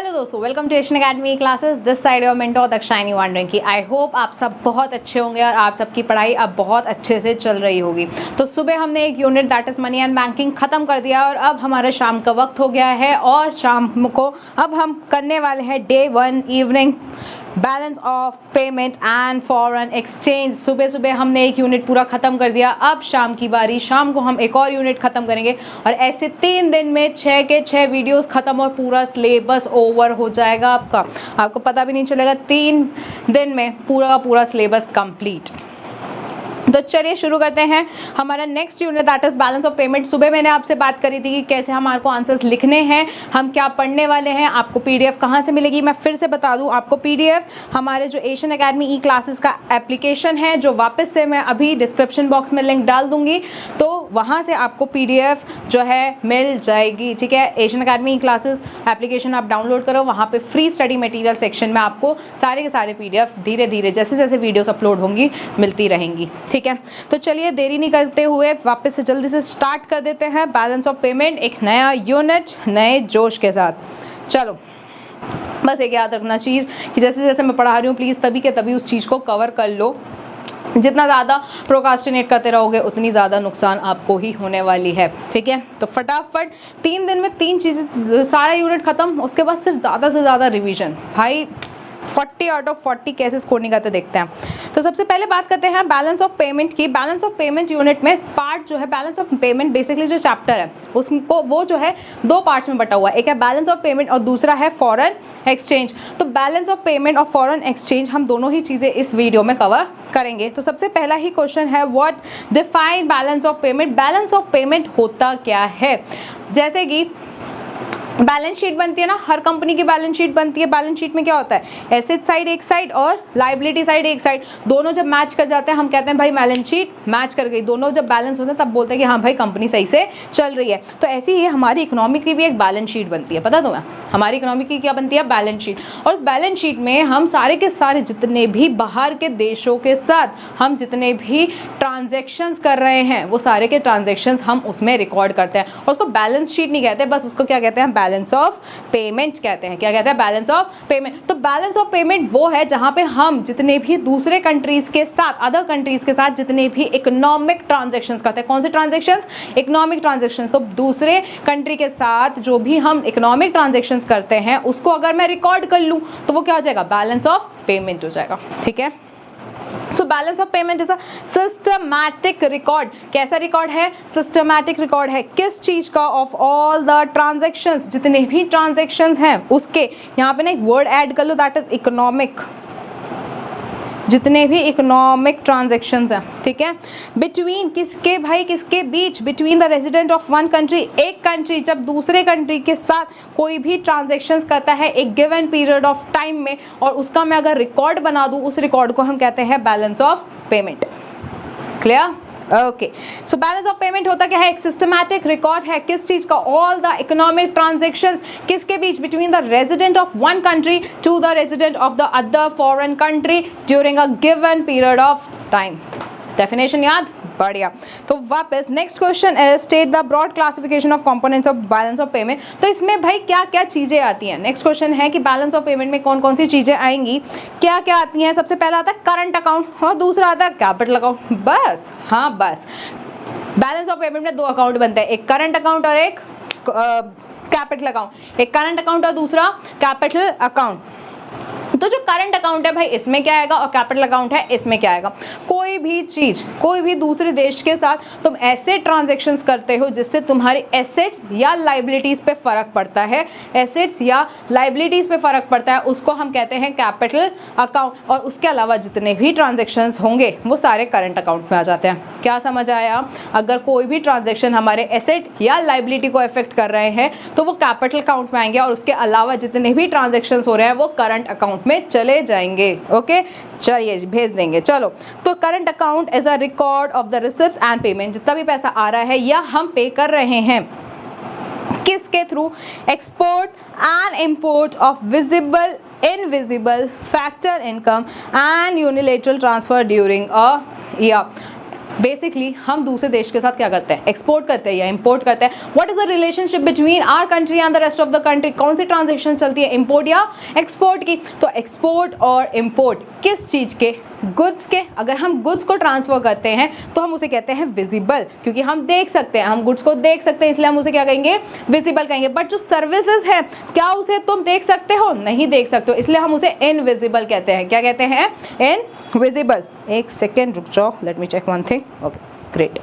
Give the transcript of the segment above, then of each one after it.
Hello दोस्तों, welcome to Asian academy classes. This side your mentor Dakshayani वांडरिंग की। I hope आप सब बहुत अच्छे होंगे और आप सबकी पढ़ाई अब बहुत अच्छे से चल रही होगी। तो सुबह हमने एक unit that is money and banking खत्म कर दिया और अब हमारा शाम का वक्त हो गया है और शाम को अब हम करने वाले हैं day 1 evening balance of payment and foreign exchange. सुबह सुबह हमने एक यूनिट पूरा खत्म कर दिया। अब शाम की बारी, शाम को हम एक और यूनिट खत्म करेंगे और ऐसे 3 दिन में 6 के 6 वीडियोस खत्म और पूरा सिलेबस ओवर हो जाएगा आपका। आपको पता भी नहीं चलेगा, 3 दिन में पूरा का पूरा सिलेबस कंप्लीट। तो चलिए शुरू करते हैं हमारा next unit that is balance of payment. सुबह मैंने आपसे बात करी थी कि कैसे हमारे को आंसर्स लिखने हैं, हम क्या पढ़ने वाले हैं, आपको पीडीएफ कहाँ से मिलेगी। मैं फिर से बता दूं, आपको पीडीएफ हमारे जो एशियन अकेडमी ई क्लासेस का एप्लीकेशन है, जो वापस से मैं अभी डिस्क्रिप्शन बॉक्स में लिंक डाल दूंगी, तो वहाँ से आपको पीडीएफ जो है मिल जाएगी। ठीक है, एशियन अकेडमी ई क्लासेस एप्लीकेशन आप डाउनलोड करो, वहाँ पे फ्री स्टडी मटेरियल सेक्शन में आपको सारे के सारे पीडीएफ धीरे धीरे जैसे जैसे वीडियोस अपलोड होंगी मिलती रहेंगी। ठीक है, तो चलिए देरी नहीं करते हुए वापस से जल्दी से स्टार्ट कर देते हैं बैलेंस ऑफ पेमेंट, एक नया यूनिट नए जोश के साथ। चलो, बस एक याद रखना चीज़ कि जैसे जैसे मैं पढ़ा रही हूँ प्लीज़ तभी के तभी उस चीज़ को कवर कर लो। जितना ज़्यादा प्रोकास्टिनेट करते रहोगे उतनी ज़्यादा नुकसान आपको ही होने वाली है। ठीक है, तो फटाफट 3 दिन में 3 चीज़ें, सारा यूनिट ख़त्म, उसके बाद सिर्फ ज़्यादा से ज़्यादा रिवीजन। भाई 40 आउट ऑफ 40 कैसे स्कोर नहीं करते देखते हैं। तो सबसे पहले बात करते हैं बैलेंस ऑफ पेमेंट की। बैलेंस ऑफ पेमेंट यूनिट में पार्ट जो है, बैलेंस ऑफ पेमेंट बेसिकली जो चैप्टर है उसको वो जो है 2 पार्ट्स में बटा हुआ है। एक है बैलेंस ऑफ पेमेंट और दूसरा है फॉरेन एक्सचेंज। तो बैलेंस ऑफ पेमेंट और फॉरेन एक्सचेंज हम दोनों ही चीज़ें इस वीडियो में कवर करेंगे। तो सबसे पहला ही क्वेश्चन है, what define balance of payment. Balance of payment होता क्या है? जैसे कि बैलेंस शीट बनती है ना, हर कंपनी की बैलेंस शीट बनती है। बैलेंस शीट में क्या होता है, एसेट साइड एक साइड और लाइबिलिटी साइड एक साइड, दोनों जब मैच कर जाते हैं हम कहते हैं भाई बैलेंस शीट मैच कर गई। दोनों जब बैलेंस होते हैं तब बोलते हैं कि हाँ भाई कंपनी सही से चल रही है। तो ऐसी ही हमारी इकोनॉमी की भी एक बैलेंस शीट बनती है। पता तुम्हें हमारी इकोनॉमी की क्या बनती है? Balance sheet. और उस बैलेंस शीट में हम सारे के सारे जितने भी बाहर के देशों के साथ हम जितने भी ट्रांजेक्शन्स कर रहे हैं वो सारे के ट्रांजेक्शन्स हम उसमें रिकॉर्ड करते हैं। और उसको बैलेंस शीट नहीं कहते, बस उसको क्या कहते हैं, बैलेंस ऑफ पेमेंट कहते हैं। क्या कहते हैं? Balance of payment. तो बैलेंस ऑफ पेमेंट वो है जहां पे हम जितने भी दूसरे कंट्रीज के साथ, अदर कंट्रीज के साथ जितने भी इकोनॉमिक ट्रांजैक्शंस करते हैं। कौन से ट्रांजैक्शंस? Economic transactions. तो दूसरे कंट्री के साथ जो भी हम इकोनॉमिक ट्रांजैक्शंस करते हैं उसको अगर मैं रिकॉर्ड कर लूं तो वो क्या हो जाएगा? बैलेंस ऑफ पेमेंट हो जाएगा। ठीक है, so balance of payment is a systematic record. कैसा रिकॉर्ड है? सिस्टमैटिक रिकॉर्ड है। किस चीज का? ऑफ ऑल द ट्रांजैक्शंस, जितने भी ट्रांजैक्शंस हैं उसके। यहाँ पे ना एक वर्ड ऐड कर लो दैट इज इकोनॉमिक, जितने भी इकोनॉमिक ट्रांजैक्शंस हैं। ठीक है, बिटवीन किसके भाई, किसके बीच? Between the resident of one country. एक कंट्री जब दूसरे कंट्री के साथ कोई भी ट्रांजैक्शंस करता है एक गिवन पीरियड ऑफ टाइम में और उसका मैं अगर रिकॉर्ड बना दूं, उस रिकॉर्ड को हम कहते हैं balance of payment. Clear? Okay, so balance of payment होता क्या है? एक सिस्टमैटिक रिकॉर्ड है। किस चीज का? All the economic transactions. किसके बीच? Between the resident of one country to the resident of the other foreign country during a given period of time. Definition याद? बढ़िया। तो वापस नेक्स्ट क्वेश्चन है, state the broad classification of components of balance of payment. तो इसमें भाई क्या क्या चीजें आती हैं? नेक्स्ट क्वेश्चन है कि बैलेंस ऑफ पेमेंट में कौन कौन सी चीजें आएंगी, क्या क्या आती हैं। सबसे पहला आता है करंट अकाउंट और दूसरा आता है कैपिटल अकाउंट। बस, हाँ बस। बैलेंस ऑफ पेमेंट में 2 अकाउंट बनते हैं, एक करंट अकाउंट और एक कैपिटल अकाउंट। एक करंट अकाउंट और दूसरा कैपिटल अकाउंट। तो जो करंट अकाउंट है भाई इसमें क्या आएगा और कैपिटल अकाउंट है इसमें क्या आएगा? कोई भी चीज, कोई भी दूसरे देश के साथ तुम ऐसे ट्रांजैक्शंस करते हो जिससे तुम्हारी एसेट्स या लाइबिलिटीज पे फर्क पड़ता है, एसेट्स या लाइबिलिटीज पे फर्क पड़ता है, उसको हम कहते हैं कैपिटल अकाउंट। और उसके अलावा जितने भी ट्रांजैक्शंस होंगे वो सारे करंट अकाउंट में आ जाते हैं। क्या समझ आया? अगर कोई भी ट्रांजैक्शन हमारे एसेट या लाइबिलिटी को अफेक्ट कर रहे हैं तो वो कैपिटल अकाउंट में आएंगे और उसके अलावा जितने भी ट्रांजैक्शंस हो रहे हैं वो करंट अकाउंट में चले जाएंगे। ओके, चलिए भेज देंगे। चलो, तो current account is a record of the receipts and payment. जितना भी पैसा आ रहा है या हम पे कर रहे हैं किसके through? Export and import of visible, invisible, factor income and unilateral transfer during a year. Basically हम दूसरे देश के साथ क्या करते हैं, एक्सपोर्ट करते हैं या इंपोर्ट करते हैं। What is the relationship between our country and the rest of the country, कौन सी ट्रांजेक्शन चलती है, इंपोर्ट या एक्सपोर्ट की। तो एक्सपोर्ट और इंपोर्ट किस चीज़ के, गुड्स के। अगर हम गुड्स को ट्रांसफर करते हैं तो हम उसे कहते हैं विजिबल, क्योंकि हम देख सकते हैं, हम गुड्स को देख सकते हैं, इसलिए हम उसे क्या कहेंगे, विजिबल कहेंगे। बट जो सर्विसेज है, क्या उसे तुम देख सकते हो, नहीं देख सकते हो, इसलिए हम उसे इनविजिबल कहते हैं। क्या कहते हैं, इनविजिबल। एक सेकेंड रुक जाओ, let me check one thing. Okay great,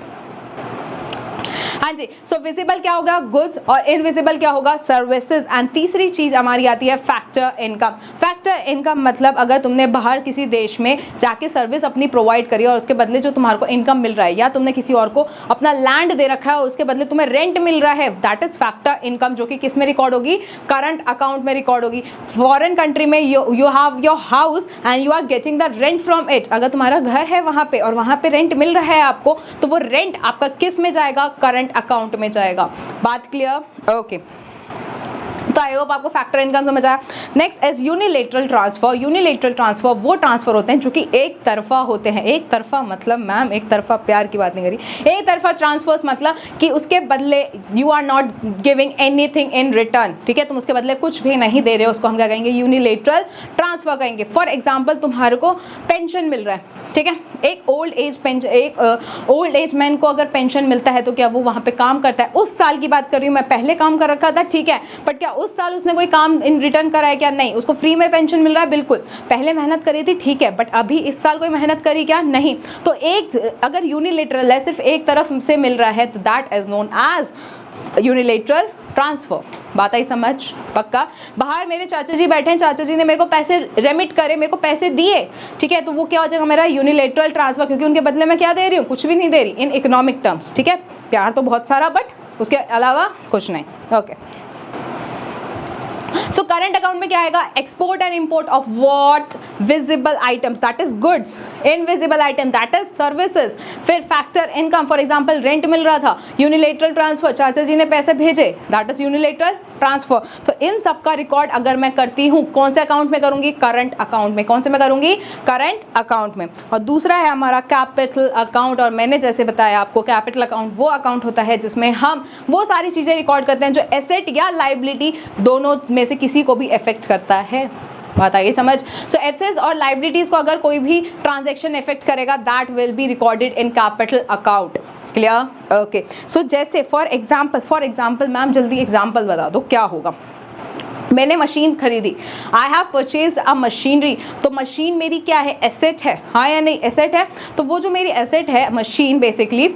हाँ जी। सो विजिबल क्या होगा, गुड्स, और इनविजिबल क्या होगा, सर्विसेज। एंड तीसरी चीज हमारी आती है फैक्टर इनकम। फैक्टर इनकम मतलब अगर तुमने बाहर किसी देश में जाके सर्विस अपनी प्रोवाइड करी और उसके बदले जो तुम्हारे को इनकम मिल रहा है, या तुमने किसी और को अपना लैंड दे रखा है और उसके बदले तुम्हें रेंट मिल रहा है, दैट इज फैक्टर इनकम, जो कि किस में रिकॉर्ड होगी, करंट अकाउंट में रिकॉर्ड होगी। फॉरेन कंट्री में you have your house and you are getting the rent from it. अगर तुम्हारा घर है वहां पे और वहां पे रेंट मिल रहा है आपको, तो वो रेंट आपका किस में जाएगा, करंट अकाउंट में जाएगा। बात क्लियर, ओके। तो आई होप आपको फैक्टर इनकम समझ आया। Next is unilateral transfer. Unilateral transfer वो ट्रांसफर होते हैं जो कि एक तरफा होते हैं। एक तरफा मतलब मैम एक तरफा प्यार की बात नहीं करी। एक तरफा ट्रांसफर्स मतलब कि उसके बदले you are not giving anything in return, ठीक है, तुम उसके बदले कुछ भी नहीं दे रहे हो, उसको हम क्या कहेंगे, यूनिलेटरल ट्रांसफर कहेंगे। फॉर एग्जाम्पल तुम्हारे को पेंशन मिल रहा है, ठीक है, एक ओल्ड एज पेंशन, एक ओल्ड एज मैन को अगर पेंशन मिलता है तो क्या वो वहाँ पे काम करता है? उस साल की बात कर रही हूँ मैं, पहले काम कर रखा था, ठीक है, बट क्या उस साल उसने कोई काम इन रिटर्न करा है क्या? नहीं। उसको फ्री में पेंशन मिल रहा है, बिल्कुल। पहले मेहनत करी थी, ठीक है, बट अभी इस साल कोई मेहनत करी क्या? नहीं। तो एक अगर यूनिलेटरल है, सिर्फ एक तरफ से मिल रहा है, तो that is known as unilateral transfer. बात आई समझ? पक्का? बाहर मेरे चाचा जी बैठे हैं, चाचा जी ने मेरे को पैसे रेमिट करे, मेरे को पैसे दिए, ठीक है, तो वो क्या हो जाएगा मेरा यूनिलेटरल ट्रांसफर, क्योंकि उनके बदले में क्या दे रही हूँ? कुछ भी नहीं दे रही इन इकोनॉमिक टर्म्स, ठीक है, प्यार तो बहुत सारा बट उसके अलावा कुछ नहीं। ओके, सो करंट अकाउंट में क्या आएगा? Export and import of what? Visible items, that is goods. Invisible item, that is services. फिर factor income, for example rent मिल रहा था, यूनिलेटरल ट्रांसफर, चाचा जी ने पैसे भेजे, दैट इज यूनिलेटरल ट्रांसफर। तो इन सब का रिकॉर्ड अगर मैं करती हूँ, कौन से अकाउंट में करूंगी? करंट अकाउंट में। कौन से में करूंगी? करंट अकाउंट में। और दूसरा है हमारा कैपिटल अकाउंट, और मैंने जैसे बताया आपको, कैपिटल अकाउंट वो अकाउंट होता है जिसमें हम वो सारी चीजें रिकॉर्ड करते हैं जो एसेट या लाइबिलिटी दोनों में से किसी को भी इफेक्ट करता है। बात आ गई समझ? सो एसेट्स और लाइबिलिटीज को अगर कोई भी ट्रांजैक्शन इफेक्ट करेगा, that will be recorded in capital account. Clear? Okay. So जैसे फॉर एग्जाम्पल मैम जल्दी एग्जाम्पल बता दो क्या होगा। मैंने मशीन खरीदी, I have purchased a machinery, तो मशीन मेरी क्या है? एसेट है, हाँ या नहीं? एसेट है। तो वो जो मेरी एसेट है मशीन, बेसिकली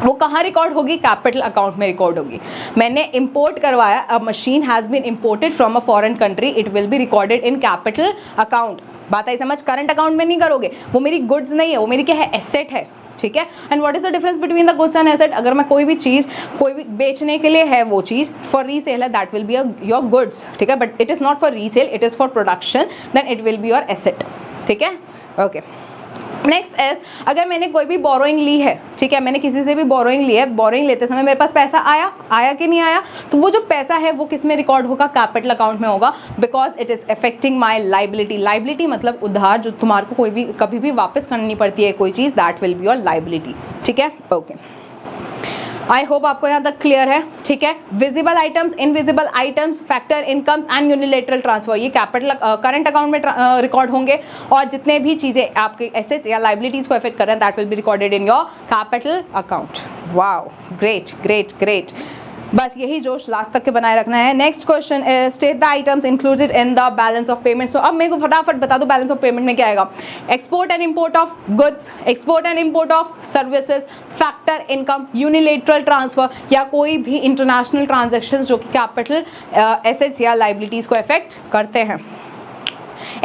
वो कहाँ रिकॉर्ड होगी? कैपिटल अकाउंट में रिकॉर्ड होगी। मैंने इंपोर्ट करवाया, a machine has been imported from a foreign country, it will be recorded in capital account. बात आई समझ? करंट अकाउंट में नहीं करोगे, वो मेरी गुड्स नहीं है, वो मेरी क्या है? एसेट है, ठीक है। And what is the difference between the goods and asset? अगर मैं कोई भी चीज़ कोई भी बेचने के लिए है, वो चीज़ फॉर रीसेल है, that will be your goods, ठीक है, but it is not for resale, it is for production, then it will be your asset, ठीक है। ओके, नेक्स्ट इज अगर मैंने कोई भी बोरोइंग ली है, ठीक है, मैंने किसी से भी बोरोइंग ली है, बोरोइंग लेते समय मेरे पास पैसा आया कि नहीं आया? तो वो जो पैसा है वो किस में रिकॉर्ड होगा? कैपिटल अकाउंट में होगा, because it is affecting my liability. Liability मतलब उधार, जो तुम्हारे को कोई भी कभी भी वापस करनी पड़ती है कोई चीज़, that will be your liability, ठीक है। ओके, आई होप आपको यहाँ तक क्लियर है, ठीक है। Visible items, invisible items, factor incomes and unilateral transfer, ये कैपिटल करंट अकाउंट में रिकॉर्ड होंगे, और जितने भी चीज़ें आपके एसेट्स या लाइबिलिटीज को इफेक्ट कर रहे हैं, that will be recorded in your capital account. Wow, great great great. बस यही जोश लास्ट तक के बनाए रखना है। Next question is state the items included in the balance of payment. So अब मेरे को फटाफट बता दो बैलेंस ऑफ पेमेंट में क्या आएगा? Export and import of goods, export and import of services, factor income, unilateral transfer, या कोई भी इंटरनेशनल ट्रांजेक्शन्स जो कि कैपिटल एसेट्स या लाइबिलिटीज को इफेक्ट करते हैं।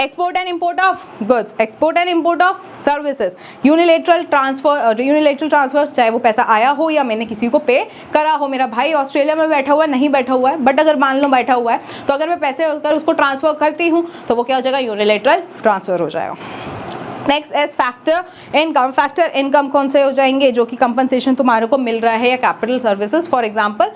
Export and import of goods, export and import of services, unilateral transfer, चाहे वो पैसा आया हो या मैंने किसी को पे करा हो। मेरा भाई ऑस्ट्रेलिया में बैठा हुआ है, नहीं बैठा हुआ है, बट अगर मान लो बैठा हुआ है, तो अगर मैं पैसे अगर उसको ट्रांसफर करती हूँ तो वो क्या हो जाएगा? यूनिलेटरल ट्रांसफर हो जाएगा। Next age factor income. Factor income कौन से हो जाएंगे? जो कि कंपनसेशन तुम्हारे को मिल रहा है या कैपिटल सर्विसेज, फॉर एग्जांपल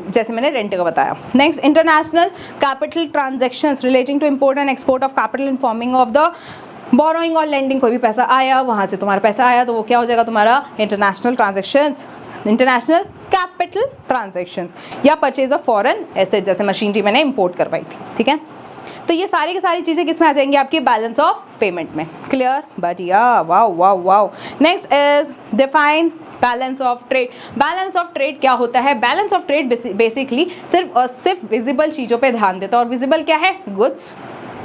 जैसे मैंने रेंट का बताया। Next, international capital transactions relating to import and export of capital in forming of the borrowing और लेंडिंग, कोई भी पैसा आया, वहाँ से तुम्हारा पैसा आया तो वो क्या हो जाएगा तुम्हारा international transactions, international capital transactions, या परचेज ऑफ फॉरेन एसेट, जैसे मशीनरी मैंने इंपोर्ट करवाई थी, ठीक है। तो ये सारी की सारी चीज़ें किस में आ जाएंगी आपकी बैलेंस ऑफ पेमेंट में। क्लियर, बढ़िया, wow wow wow. Next is define balance of trade. Balance of trade क्या होता है? बैलेंस ऑफ ट्रेड बेसिकली सिर्फ और सिर्फ विजिबल चीज़ों पे ध्यान देता है, और विजिबल क्या है? गुड्स,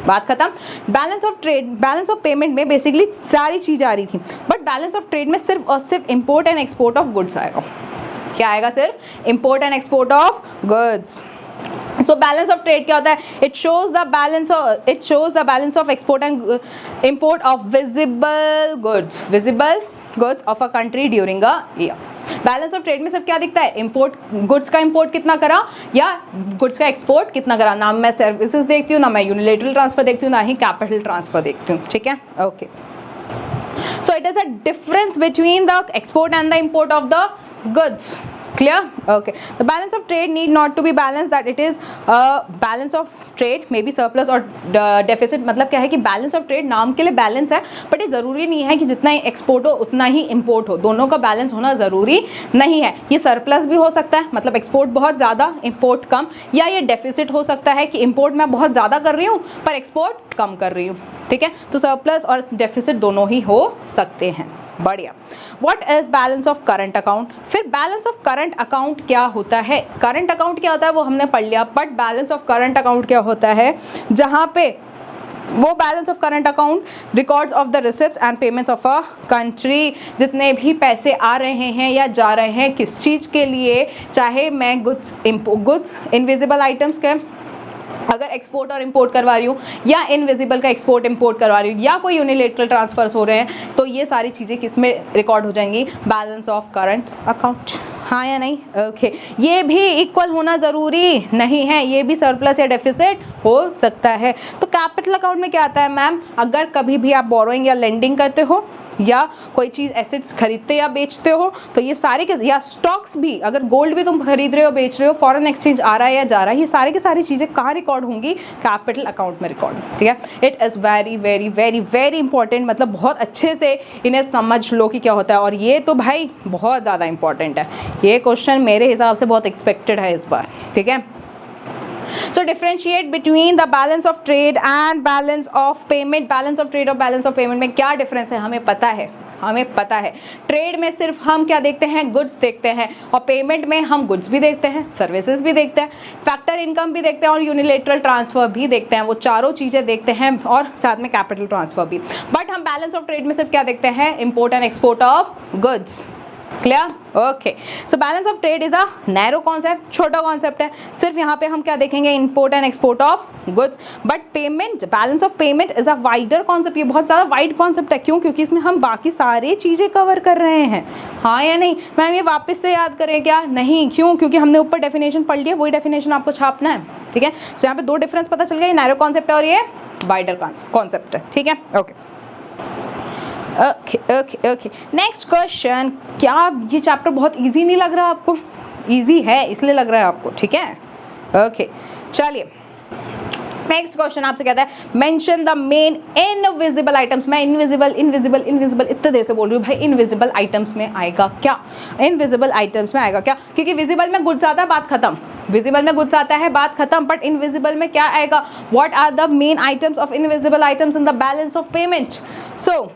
बात खत्म। Balance of trade, balance of payment में बेसिकली सारी चीज़ आ रही थी, बट बैलेंस ऑफ ट्रेड में सिर्फ और सिर्फ import and export of goods आएगा। क्या आएगा? सिर्फ import and export of goods. So balance of trade क्या होता है? It shows the balance of export and import of visible goods of a country during a year. Balance of trade में सिर्फ क्या दिखता है? इंपोर्ट, गुड्स का import कितना करा या गुड्स का एक्सपोर्ट कितना करा। ना मैं सर्विसेज देखती हूँ, ना मैं यूनिलेटरल ट्रांसफर देखती हूँ, ना ही कैपिटल ट्रांसफर देखती हूँ, ठीक है, okay. So it is a difference between the export and the import of the goods. Clear? Okay. The balance of trade need not to be balanced, that it is balance of trade may be surplus or deficit। मतलब क्या है कि balance of trade नाम के लिए balance है, but ये ज़रूरी नहीं है कि जितना ही एक्सपोर्ट हो उतना ही इंपोर्ट हो, दोनों का बैलेंस होना ज़रूरी नहीं है। ये सरप्लस भी हो सकता है, मतलब एक्सपोर्ट बहुत ज़्यादा इंपोर्ट कम, या ये डेफिसिट हो सकता है कि इंपोर्ट मैं बहुत ज़्यादा कर रही हूँ पर एक्सपोर्ट कम कर रही हूँ, ठीक है। तो सरप्लस और डेफिसिट दोनों ही हो सकते हैं। बढ़िया। What is balance of current account? फिर बैलेंस ऑफ करंट अकाउंट क्या होता है? करंट अकाउंट क्या होता है वो हमने पढ़ लिया, but balance of current account क्या होता है? जहां पे वो balance of current account records of the receipts and payments of a country, जितने भी पैसे आ रहे हैं या जा रहे हैं किस चीज़ के लिए, चाहे मैं गुड्स इनविजिबल आइटम्स के अगर एक्सपोर्ट और इंपोर्ट करवा रही हूँ, या इनविजिबल का एक्सपोर्ट इंपोर्ट करवा रही हूँ, या कोई यूनिलेटरल ट्रांसफर्स हो रहे हैं, तो ये सारी चीज़ें किस में रिकॉर्ड हो जाएंगी? Balance of current account. हाँ या नहीं? ओके। ये भी इक्वल होना ज़रूरी नहीं है, ये भी सरप्लस या डेफिसिट हो सकता है। तो कैपिटल अकाउंट में क्या आता है मैम? अगर कभी भी आप बोरोइंग या लेंडिंग करते हो, या कोई चीज़ एसेट्स खरीदते या बेचते हो, तो ये सारे के, या स्टॉक्स भी, अगर गोल्ड भी तुम खरीद रहे हो बेच रहे हो, फॉरेन एक्सचेंज आ रहा है या जा रहा है, ये सारे की सारी चीज़ें कहाँ रिकॉर्ड होंगी? कैपिटल अकाउंट में रिकॉर्ड, ठीक है। It is very very very very important, मतलब बहुत अच्छे से इन्हें समझ लो कि क्या होता है, और ये तो भाई बहुत ज़्यादा इंपॉर्टेंट है। ये क्वेश्चन मेरे हिसाब से बहुत एक्सपेक्टेड है इस बार, ठीक है। So differentiate between the balance of trade and balance of payment। balance of trade और balance of payment में क्या डिफरेंस है? हमें पता है। ट्रेड में सिर्फ हम क्या देखते हैं? गुड्स देखते हैं, और पेमेंट में हम गुड्स भी देखते हैं, सर्विसेज भी देखते हैं, फैक्टर इनकम भी देखते हैं, और यूनिलेटरल ट्रांसफर भी देखते हैं। वो चारों चीज़ें देखते हैं, और साथ में कैपिटल ट्रांसफर भी। बट हम बैलेंस ऑफ ट्रेड में सिर्फ क्या देखते हैं? Import and export of goods. Clear? Okay. So balance of trade is a narrow concept, छोटा कॉन्सेप्ट है। सिर्फ यहाँ पे हम क्या देखेंगे? Import and export of goods. But payment, balance of payment is a wider concept. ये बहुत ज़्यादा वाइड कॉन्सेप्ट है। क्यों? क्योंकि इसमें हम बाकी सारी चीज़ें कवर कर रहे हैं। हाँ या नहीं मैम? ये वापस से याद करें क्या? नहीं। क्यों? क्योंकि हमने ऊपर डेफिनेशन पढ़ लिया, वही डेफिनेशन आपको छापना है, ठीक है। सो यहाँ पे दो डिफरेंस पता चल गया, नैरो कॉन्सेप्ट है और ये वाइडर कॉन्सेप्ट है, ठीक है, ओके। ओके। Next question. क्या ये चैप्टर बहुत इजी नहीं लग रहा आपको? इजी है इसलिए लग रहा है आपको, ठीक है, ओके। चलिए नेक्स्ट क्वेश्चन आपसे कहता है mention the main invisible items. मैं इनविजिबल इतने देर से बोल रही हूँ भाई, इनविजिबल आइटम्स में आएगा क्या? इनविजिबल आइटम्स में आएगा क्या? क्योंकि विजिबल में गुड्स आता है, बात खत्म। विजिबल में गुड्स आता है, बात खत्म। बट इनविजिबल में क्या आएगा? What are the main items of invisible items in the balance of payment? So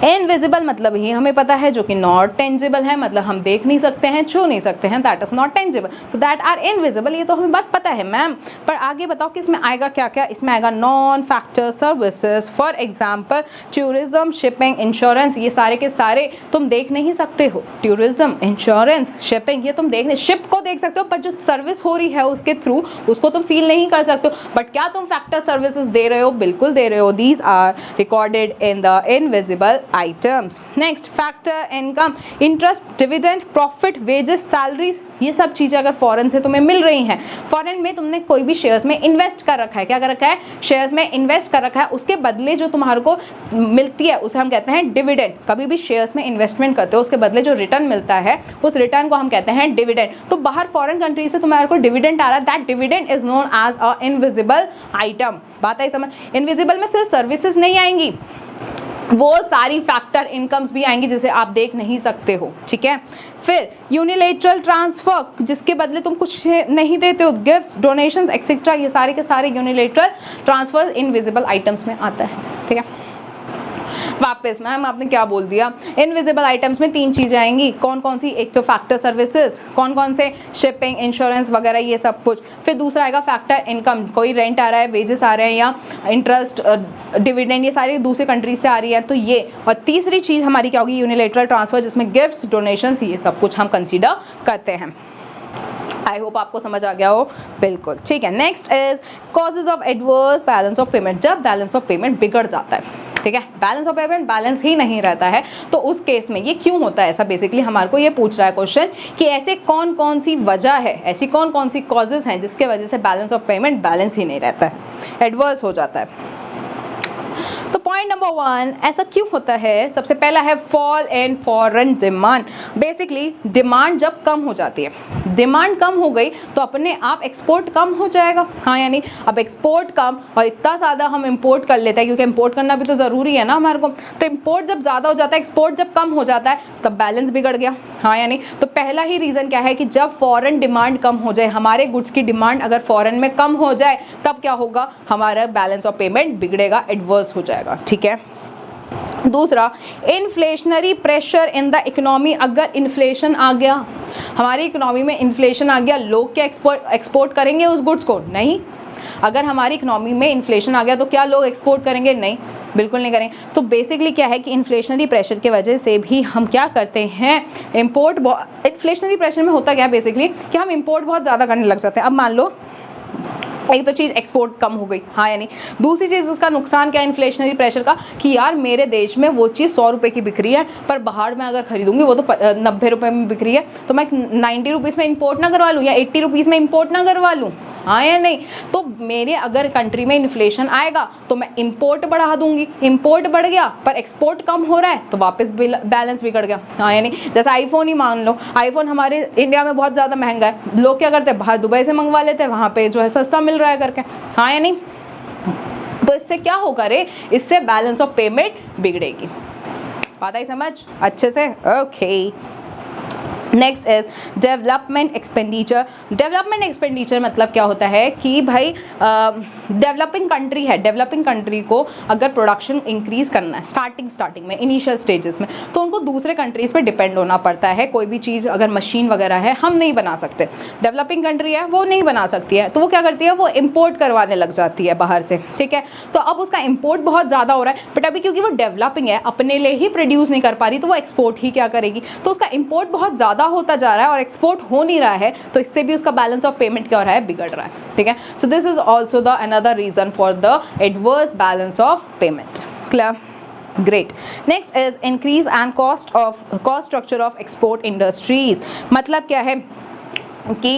invisible मतलब ही हमें पता है जो कि नॉट टेंजिबल है, मतलब हम देख नहीं सकते हैं, छू नहीं सकते हैं, that is not tangible, so that are invisible. ये तो हमें बात पता है मैम, पर आगे बताओ कि इसमें आएगा क्या क्या? इसमें आएगा non factor services, for example tourism, shipping, insurance. ये सारे के सारे तुम देख नहीं सकते हो। टूरिज्म, इंश्योरेंस, शिपिंग, ये तुम देख, शिप को देख सकते हो, पर जो सर्विस हो रही है उसके थ्रू उसको तुम फील नहीं कर सकते हो। बट क्या तुम फैक्टर सर्विसेज दे रहे हो? बिल्कुल दे रहे हो। These are recorded in the invisible invisible items. Next factor income, interest, dividend, profit, wages, salaries, ये सब चीज़ें अगर फॉरेन से तुम्हें मिल रही हैं, फॉरेन में तुमने कोई भी शेयर्स में इन्वेस्ट कर रखा है, क्या कर रखा है, शेयर्स में इन्वेस्ट कर रखा है, उसके बदले जो तुम्हारे को मिलती है उसे हम कहते हैं डिविडेंड। कभी भी शेयर्स में इन्वेस्टमेंट करते हो उसके बदले जो रिटर्न मिलता है उस रिटर्न को हम कहते हैं डिविडेंड। तो बाहर फॉरेन कंट्री से तुम्हारे को डिविडेंड आ रहा है, that dividend is known as a invisible item. बात आई समझ? इनविजिबल में सिर्फ सर्विसेज नहीं आएंगी, वो सारी फैक्टर इनकम्स भी आएंगी जिसे आप देख नहीं सकते हो, ठीक है। फिर यूनिलेटरल ट्रांसफर, जिसके बदले तुम कुछ नहीं देते हो, गिफ्ट्स, डोनेशंस एक्सेट्रा, ये सारे के सारे यूनिलेटरल ट्रांसफर इनविजिबल आइटम्स में आता है, ठीक है। वापस मैम आपने क्या बोल दिया, इनविजिबल आइटम्स में 3 चीज़ें आएंगी, कौन कौन सी, एक तो फैक्टर सर्विसेज, कौन कौन से, शिपिंग, इंश्योरेंस वगैरह ये सब कुछ। फिर दूसरा आएगा फैक्टर इनकम, कोई रेंट आ रहा है, वेजेस आ रहे हैं या इंटरेस्ट, डिविडेंड, ये सारी दूसरी कंट्रीज से आ रही है तो ये। और तीसरी चीज़ हमारी क्या होगी, यूनिलेटरल ट्रांसफर, जिसमें गिफ्ट्स, डोनेशंस, ये सब कुछ हम कंसीडर करते हैं। आई होप आपको समझ आ गया हो, बिल्कुल ठीक है। Next is causes of adverse balance of payment, जब बैलेंस ऑफ पेमेंट बिगड़ जाता है, ठीक है, बैलेंस ऑफ पेमेंट बैलेंस ही नहीं रहता है, तो उस केस में ये क्यों होता है ऐसा, बेसिकली हमारे को ये पूछ रहा है क्वेश्चन कि ऐसे कौन कौन सी वजह है, ऐसी कौन कौन सी कॉजेज हैं जिसके वजह से बैलेंस ऑफ पेमेंट बैलेंस ही नहीं रहता है, एडवर्स हो जाता है। तो पॉइंट नंबर 1, ऐसा क्यों होता है, सबसे पहला है fall in foreign demand. Basically demand जब कम हो जाती है, डिमांड कम हो गई तो अपने आप एक्सपोर्ट कम हो जाएगा, हाँ यानी अब एक्सपोर्ट कम और इतना ज़्यादा हम इंपोर्ट कर लेते हैं, क्योंकि इंपोर्ट करना भी तो ज़रूरी है ना हमारे को, तो इंपोर्ट जब ज़्यादा हो जाता है, एक्सपोर्ट जब कम हो जाता है, तब बैलेंस बिगड़ गया, हाँ यानी। तो पहला ही रीज़न क्या है कि जब फॉरेन डिमांड कम हो जाए, हमारे गुड्स की डिमांड अगर फॉरेन में कम हो जाए, तब क्या होगा, हमारा बैलेंस ऑफ पेमेंट बिगड़ेगा, एडवर्स हो जाएगा, ठीक है। दूसरा, inflationary pressure in the economy, अगर इन्फ्लेशन आ गया, हमारी इकोनॉमी में इन्फ्लेशन आ गया, लोग क्या एक्सपोर्ट करेंगे उस गुड्स को, नहीं। अगर हमारी इकोनॉमी में इन्फ्लेशन आ गया तो क्या लोग एक्सपोर्ट करेंगे, नहीं, बिल्कुल नहीं करें। तो बेसिकली क्या है कि इन्फ्लेशनरी प्रेशर की वजह से भी हम क्या करते हैं, इंपोर्ट, इन्फ्लेशनरी प्रेशर में होता क्या है बेसिकली कि हम इंपोर्ट बहुत ज़्यादा करने लग जाते हैं। अब मान लो एक तो चीज़ एक्सपोर्ट कम हो गई, हाँ यानी, दूसरी चीज़ उसका नुकसान क्या है इन्फ्लेशनरी प्रेशर का, कि यार मेरे देश में वो चीज़ 100 रुपये की बिक रही है, पर बाहर में अगर खरीदूंगी वो तो 90 रुपये में बिक रही है, तो मैं 90 रुपीज़ में इंपोर्ट ना करवा लूँ या 80 रुपीज़ में इंपोर्ट ना करवा लूँ, हाँ या नहीं। तो मेरे अगर कंट्री में इन्फ्लेशन आएगा तो मैं इंपोर्ट बढ़ा दूंगी, इंपोर्ट बढ़ गया पर एक्सपोर्ट कम हो रहा है तो वापस बैलेंस बिगड़ गया, हाँ यानी। जैसे आईफोन ही मान लो, आईफोन हमारे इंडिया में बहुत ज़्यादा महंगा है, लोग क्या करते हैं बाहर दुबई से मंगवा लेते हैं, वहाँ पे जो है सस्ता मिल रहा है करके, हाँ या नहीं। तो इससे क्या होगा रे, इससे बैलेंस ऑफ पेमेंट बिगड़ेगी। बात आई समझ अच्छे से, okay. Next is development expenditure. Development expenditure मतलब क्या होता है कि भाई डेवलपिंग कंट्री है, डेवलपिंग कंट्री को अगर प्रोडक्शन इंक्रीज करना है स्टार्टिंग में, इनिशियल स्टेजेस में, तो उनको दूसरे कंट्रीज पे डिपेंड होना पड़ता है। कोई भी चीज़ अगर मशीन वगैरह है हम नहीं बना सकते, डेवलपिंग कंट्री है वो नहीं बना सकती है, तो वो क्या करती है, वो इम्पोर्ट करवाने लग जाती है बाहर से, ठीक है। तो अब उसका इम्पोर्ट बहुत ज़्यादा हो रहा है, बट अभी क्योंकि वो डेवलपिंग है, अपने लिए ही प्रोड्यूस नहीं कर पा रही, तो वो एक्सपोर्ट ही क्या करेगी, तो उसका इम्पोर्ट बहुत ज़्यादा होता जा रहा है और एक्सपोर्ट हो नहीं रहा है, तो इससे भी उसका बैलेंस ऑफ पेमेंट क्या हो रहा है, बिगड़ रहा है, ठीक है। So this is also the another reason for the adverse balance of payment. Clear, great. Next is increase and cost structure of export industries. मतलब क्या है कि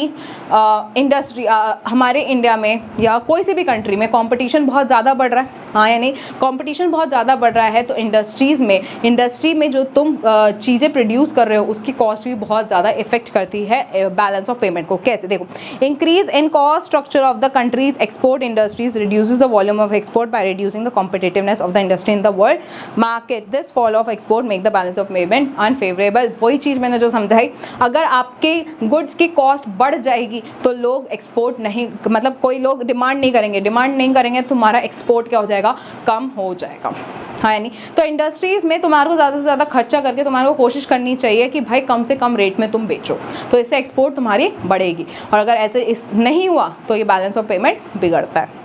इंडस्ट्री हमारे इंडिया में या कोई सी भी कंट्री में कंपटीशन बहुत ज़्यादा बढ़ रहा है, हाँ या नहीं, कंपटीशन बहुत ज़्यादा बढ़ रहा है, तो इंडस्ट्री में जो तुम चीज़ें प्रोड्यूस कर रहे हो उसकी कॉस्ट भी बहुत ज़्यादा इफेक्ट करती है बैलेंस ऑफ पेमेंट को। कैसे, देखो, increase in cost structure of the countries export industries reduces the volume of export by reducing the competitiveness of the industry in the world market. This fall of export make the balance of payment unfavourable. वही चीज़ मैंने जो समझाई, अगर आपके goods की cost बढ़ जाएगी तो लोग एक्सपोर्ट नहीं, मतलब कोई लोग डिमांड नहीं करेंगे, तुम्हारा एक्सपोर्ट क्या हो जाएगा, कम हो जाएगा, हाँ यानी। तो इंडस्ट्रीज में तुम्हारे को ज़्यादा से ज़्यादा खर्चा करके तुम्हारे को कोशिश करनी चाहिए कि भाई कम से कम रेट में तुम बेचो, तो इससे एक्सपोर्ट तुम्हारी बढ़ेगी, और अगर ऐसे नहीं हुआ तो ये बैलेंस ऑफ पेमेंट बिगड़ता है।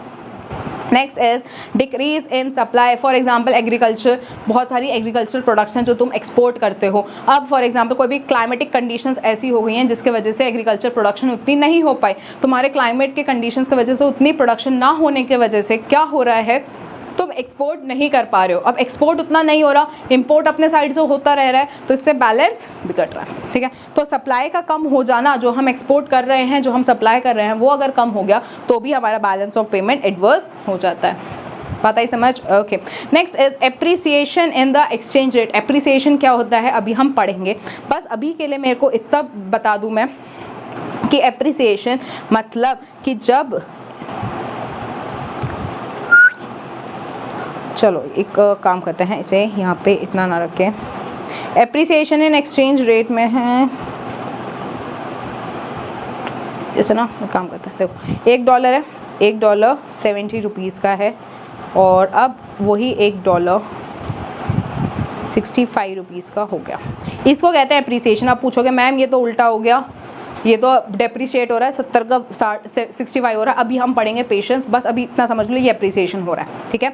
Next is decrease in supply. For example agriculture, बहुत सारी एग्रीकल्चर प्रोडक्ट्स हैं जो तुम एक्सपोर्ट करते हो। अब फॉर एग्जाम्पल कोई भी क्लाइमेटिक कंडीशंस ऐसी हो गई हैं जिसके वजह से एग्रीकल्चर प्रोडक्शन उतनी नहीं हो पाई, तुम्हारे क्लाइमेट के कंडीशंस की वजह से उतनी प्रोडक्शन ना होने की वजह से क्या हो रहा है, तुम एक्सपोर्ट नहीं कर पा रहे हो। अब एक्सपोर्ट उतना नहीं हो रहा, इंपोर्ट अपने साइड से होता रह रहा है, तो इससे बैलेंस बिगड़ रहा है, ठीक है। तो सप्लाई का कम हो जाना, जो हम एक्सपोर्ट कर रहे हैं, जो हम सप्लाई कर रहे हैं, वो अगर कम हो गया तो भी हमारा बैलेंस ऑफ पेमेंट एडवर्स हो जाता है। बात आई समझ? Okay. Next is appreciation in the exchange rate. Appreciation क्या होता है अभी हम पढ़ेंगे, बस अभी के लिए मेरे को इतना बता दूं मैं कि एप्रिसिएशन मतलब कि जब, चलो एक काम करते हैं, इसे यहाँ पे इतना ना रखें। एप्रिसिएशन इन एक्सचेंज रेट में है इसे ना काम करते हैं, देखो $1 है, $1 70 रुपीज़ का है, और अब वही $1 65 रुपीज़ का हो गया। इसको कहते हैं एप्रिसिएशन। आप पूछोगे मैम ये तो उल्टा हो गया, ये तो डेप्रिशिएट हो रहा है, 70 का 65 हो रहा है। अभी हम पढ़ेंगे पेशेंस, बस अभी इतना समझ लो ये एप्रिसिएशन हो रहा है, ठीक है।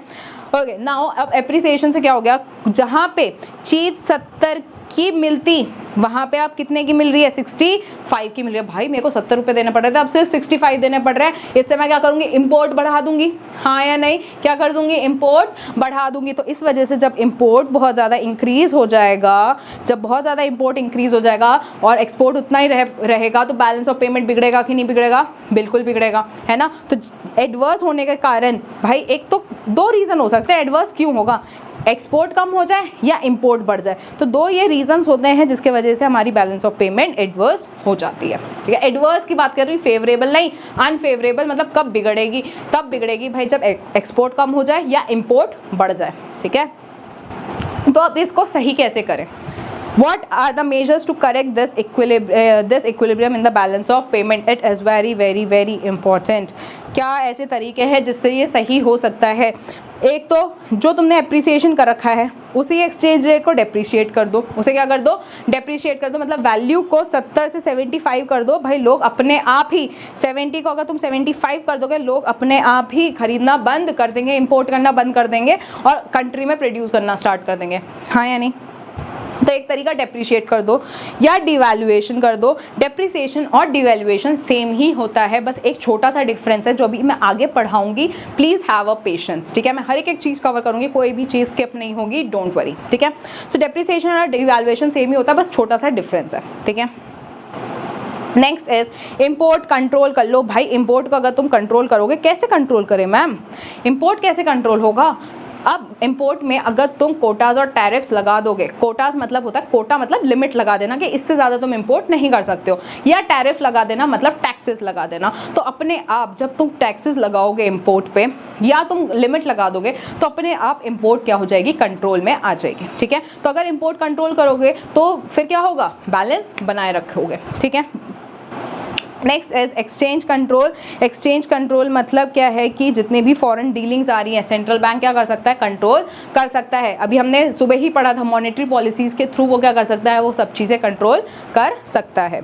ओके नाउ अब एप्रिसिएशन से क्या हो गया, जहाँ पे चीज़ 70 की मिलती वहाँ पे आप कितने की मिल रही है, 65 की मिल रही है। भाई मेरे को 70 रुपये देने पड़ रहे थे, अब सिर्फ 65 देने पड़ रहे हैं। इससे मैं क्या करूँगी, इंपोर्ट बढ़ा दूंगी, हाँ या नहीं, क्या कर दूंगी, इंपोर्ट बढ़ा दूंगी। तो इस वजह से जब इंपोर्ट बहुत ज़्यादा इंक्रीज़ हो जाएगा, जब बहुत ज़्यादा इंपोर्ट इंक्रीज़ हो जाएगा और एक्सपोर्ट उतना ही रहेगा, तो बैलेंस ऑफ पेमेंट बिगड़ेगा कि नहीं बिगड़ेगा, बिल्कुल बिगड़ेगा, है ना। तो एडवर्स होने के कारण भाई एक तो 2 रीज़न हो सकते हैं एडवर्स क्यों होगा, एक्सपोर्ट कम हो जाए या इंपोर्ट बढ़ जाए। तो 2 ये रीजंस होते हैं जिसके वजह से हमारी बैलेंस ऑफ पेमेंट एडवर्स हो जाती है, ठीक है। एडवर्स की बात कर रही हूँ, फेवरेबल नहीं, अनफेवरेबल। मतलब कब बिगड़ेगी, तब बिगड़ेगी भाई जब एक्सपोर्ट कम हो जाए या इंपोर्ट बढ़ जाए, ठीक है। तो अब इसको सही कैसे करें, What are the measures to correct this equilibrium in the balance of payment? It is very important. क्या ऐसे तरीके हैं जिससे ये सही हो सकता है। एक तो जो तुमने एप्रिसिएशन कर रखा है उसी एक्सचेंज रेट को डेप्रिशिएट कर दो, उसे क्या कर दो, डेप्रिशिएट कर दो। मतलब वैल्यू को 70 से 75 कर दो। भाई लोग अपने आप ही 70 को अगर तुम 75 कर दोगे, लोग अपने आप ही खरीदना बंद कर देंगे, इंपोर्ट करना बंद कर देंगे और कंट्री में प्रोड्यूस करना स्टार्ट कर देंगे, हाँ या नहीं। तो एक तरीका डेप्रिशिएट कर दो या डिवैल्यूएशन कर दो। डेप्रिसिएशन और डिवैल्यूएशन सेम ही होता है, बस एक छोटा सा डिफरेंस है जो अभी मैं आगे पढ़ाऊंगी। प्लीज़ हैव अ पेशेंस, ठीक है। मैं हर एक चीज़ कवर करूंगी, कोई भी चीज़ स्किप नहीं होगी, डोंट वरी, ठीक है। सो डेप्रिसिएशन और डिवैल्यूएशन सेम ही होता है, बस छोटा सा डिफरेंस है, ठीक है। नेक्स्ट इज इंपोर्ट कंट्रोल कर लो। भाई इंपोर्ट को अगर तुम कंट्रोल करोगे, कैसे कंट्रोल करें मैम, इंपोर्ट कैसे कंट्रोल होगा। अब इंपोर्ट में अगर तुम कोटाज और टैरिफ्स लगा दोगे, कोटाज मतलब होता है, कोटा मतलब लिमिट लगा देना कि इससे ज़्यादा तुम इंपोर्ट नहीं कर सकते हो, या टैरिफ लगा देना मतलब टैक्सेस लगा देना। तो अपने आप जब तुम टैक्सेस लगाओगे इंपोर्ट पे या तुम लिमिट लगा दोगे तो अपने आप इंपोर्ट क्या हो जाएगी, कंट्रोल में आ जाएगी, ठीक है। तो अगर इंपोर्ट कंट्रोल करोगे तो फिर क्या होगा, बैलेंस बनाए रखोगे, ठीक है। Next is exchange control. Exchange control मतलब क्या है कि जितने भी फॉरेन डीलिंग्स आ रही हैं, सेंट्रल बैंक क्या कर सकता है, कंट्रोल कर सकता है। अभी हमने सुबह ही पढ़ा था, मॉनेटरी पॉलिसीज़ के थ्रू वो क्या कर सकता है, वो सब चीज़ें कंट्रोल कर सकता है।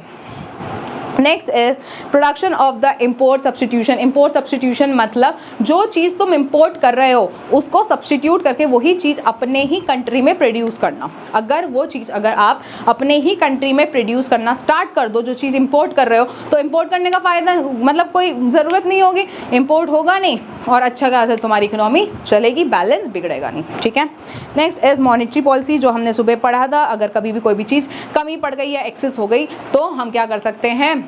Next is production of the import substitution. Import substitution मतलब जो चीज़ तुम इंपोर्ट कर रहे हो उसको सब्सटीट्यूट करके वही चीज़ अपने ही कंट्री में प्रोड्यूस करना। अगर वो चीज़ अगर आप अपने ही कंट्री में प्रोड्यूस करना स्टार्ट कर दो, जो चीज़ इंपोर्ट कर रहे हो, तो इंपोर्ट करने का फ़ायदा मतलब कोई ज़रूरत नहीं होगी, इंपोर्ट होगा नहीं और अच्छा खासा तुम्हारी इकोनॉमी चलेगी, बैलेंस बिगड़ेगा नहीं, ठीक है। नेक्स्ट इज मॉनेटरी पॉलिसी, जो हमने सुबह पढ़ा था। अगर कभी भी कोई भी चीज़ कमी पड़ गई या एक्सेस हो गई तो हम क्या कर सकते हैं,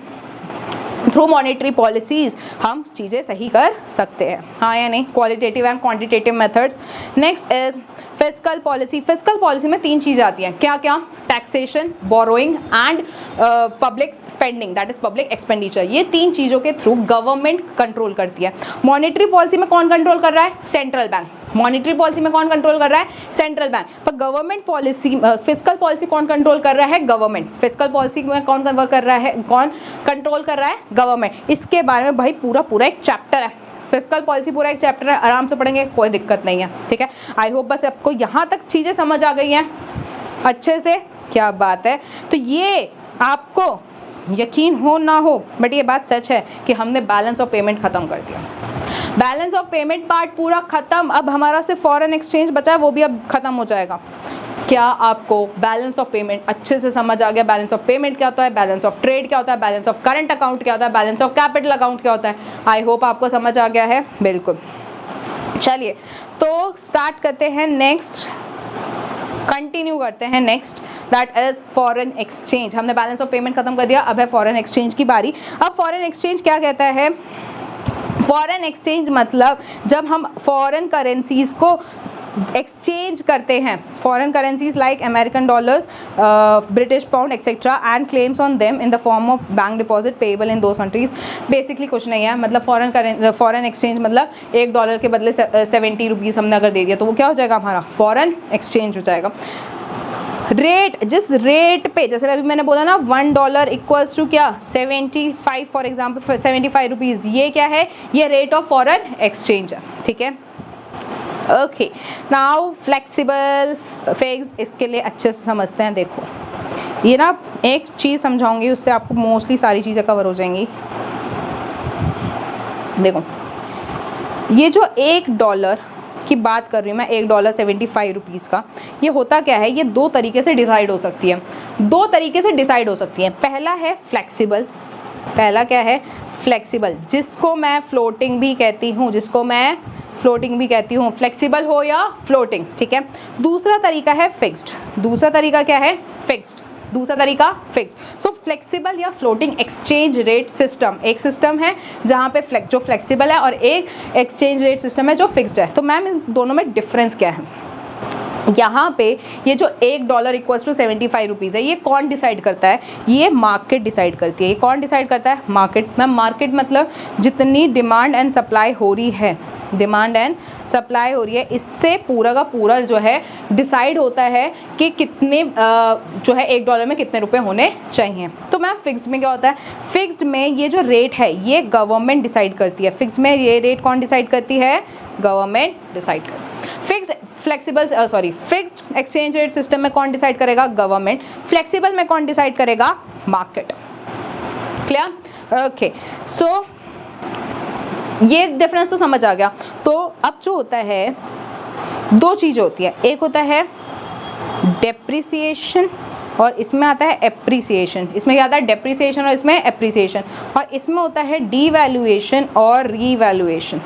थ्रू मॉनेटरी पॉलिसीज़ हम चीज़ें सही कर सकते हैं, हाँ या नहीं। Qualitative and quantitative methods. Next is fiscal policy. Fiscal policy में 3 चीज़ें आती हैं, क्या क्या, taxation, borrowing and public spending, that is public expenditure. ये 3 चीज़ों के थ्रू गवर्नमेंट कंट्रोल करती है। मॉनेटरी पॉलिसी में कौन कंट्रोल कर रहा है, सेंट्रल बैंक। मॉनेटरी पॉलिसी में कौन कंट्रोल कर रहा है, सेंट्रल बैंक। पर गवर्नमेंट पॉलिसी, फिस्कल पॉलिसी कौन कंट्रोल कर रहा है, गवर्नमेंट। फिस्कल पॉलिसी में कौन कर रहा है, कौन कंट्रोल कर रहा है, गवर्नमेंट। इसके बारे में भाई पूरा एक चैप्टर है, फिस्कल पॉलिसी पूरा एक चैप्टर है, आराम से पढ़ेंगे, कोई दिक्कत नहीं है, ठीक है। आई होप बस आपको यहाँ तक चीज़ें समझ आ गई हैं अच्छे से, क्या बात है। तो ये आपको यकीन हो ना हो बट ये बात सच है कि हमने बैलेंस ऑफ पेमेंट ख़त्म कर दिया। बैलेंस ऑफ पेमेंट पार्ट पूरा ख़त्म। अब हमारा सिर्फ फॉरेन एक्सचेंज बचा है, वो भी अब ख़त्म हो जाएगा। क्या आपको बैलेंस ऑफ पेमेंट अच्छे से समझ आ गया? बैलेंस ऑफ पेमेंट क्या होता है, बैलेंस ऑफ ट्रेड क्या होता है, बैलेंस ऑफ करंट अकाउंट क्या होता है, बैलेंस ऑफ कैपिटल अकाउंट क्या होता है। आई होप आपको समझ आ गया है, बिल्कुल। चलिए तो स्टार्ट करते हैं नेक्स्ट, कंटिन्यू करते हैं next, that is foreign exchange. हमने बैलेंस ऑफ पेमेंट खत्म कर दिया, अब है फॉरेन एक्सचेंज की बारी। अब फॉरेन एक्सचेंज क्या कहता है? फॉरेन एक्सचेंज मतलब जब हम फॉरेन करेंसीज को एक्सचेंज करते हैं, foreign currencies like American dollars, British pound etcetera, and claims on them in the form of bank deposit payable in those countries. Basically कुछ नहीं है, मतलब फॉरेन एक्सचेंज मतलब $1 के बदले 70 रुपीज़ हमने अगर दे दिया तो वो क्या हो जाएगा? हमारा फॉरेन एक्सचेंज हो जाएगा। रेट, जिस रेट पे, जैसे अभी मैंने बोला ना $1 इक्वल्स टू क्या? 75 फॉर एग्जाम्पल 75 रुपीज़, ये क्या है? ये रेट ऑफ फॉरेन एक्सचेंज है, ठीक है। ओके, नाउ फ्लेक्सिबल फिक्स्ड, इसके लिए अच्छे से समझते हैं। देखो ये ना एक चीज़ समझाऊंगी, उससे आपको मोस्टली सारी चीज़ें कवर हो जाएंगी। देखो ये जो $1 की बात कर रही हूँ मैं, $1 रुपीज़ का, ये होता क्या है? ये दो तरीके से डिसाइड हो सकती है, दो तरीके से डिसाइड हो सकती है। पहला है फ्लेक्सिबल, पहला क्या है? फ्लेक्सिबल, जिसको मैं फ्लोटिंग भी कहती हूँ, जिसको मैं फ्लोटिंग भी कहती हूँ, फ्लेक्सिबल हो या फ्लोटिंग, ठीक है। दूसरा तरीका है फिक्स्ड, दूसरा तरीका क्या है? फिक्स्ड, दूसरा तरीका फिक्स्ड। सो फ्लेक्सिबल या फ्लोटिंग एक्सचेंज रेट सिस्टम, एक सिस्टम है जहाँ पे जो फ्लेक्सिबल है और एक एक्सचेंज रेट सिस्टम है जो फिक्स्ड है। तो मैम इन दोनों में डिफरेंस क्या है? यहाँ पे ये जो $1 इक्वल्स टू 75 रुपीज़ है, ये कौन डिसाइड करता है? ये मार्केट डिसाइड करती है। ये कौन डिसाइड करता है? मार्केट। मैम मार्केट मतलब जितनी डिमांड एंड सप्लाई हो रही है, डिमांड एंड सप्लाई हो रही है, इससे पूरा का पूरा जो है डिसाइड होता है कि कितने जो है $1 में कितने रुपए होने चाहिए। तो मैम फिक्स्ड में क्या होता है? फिक्स्ड में ये जो रेट है ये गवर्नमेंट डिसाइड करती है। फिक्स्ड में ये रेट कौन डिसाइड करती है? गवर्नमेंट डिसाइड करती है। Fixed fixed exchange rate system में कौन डिसाइड करेगा? गवर्नमेंट। फ्लेक्सिबल में कौन डिसाइड करेगा? मार्केट। क्लियर? ओके, सो ये डिफरेंस तो समझ आ गया। तो अब जो होता है, दो चीज़ें होती है, एक होता है डेप्रिसिएशन और इसमें आता है एप्रिसिएशन। इसमें क्या आता है? डेप्रिसिएशन और इसमें एप्रिसिएशन। और इसमें होता है डीवैल्यूएशन और रीवैल्यूएशन।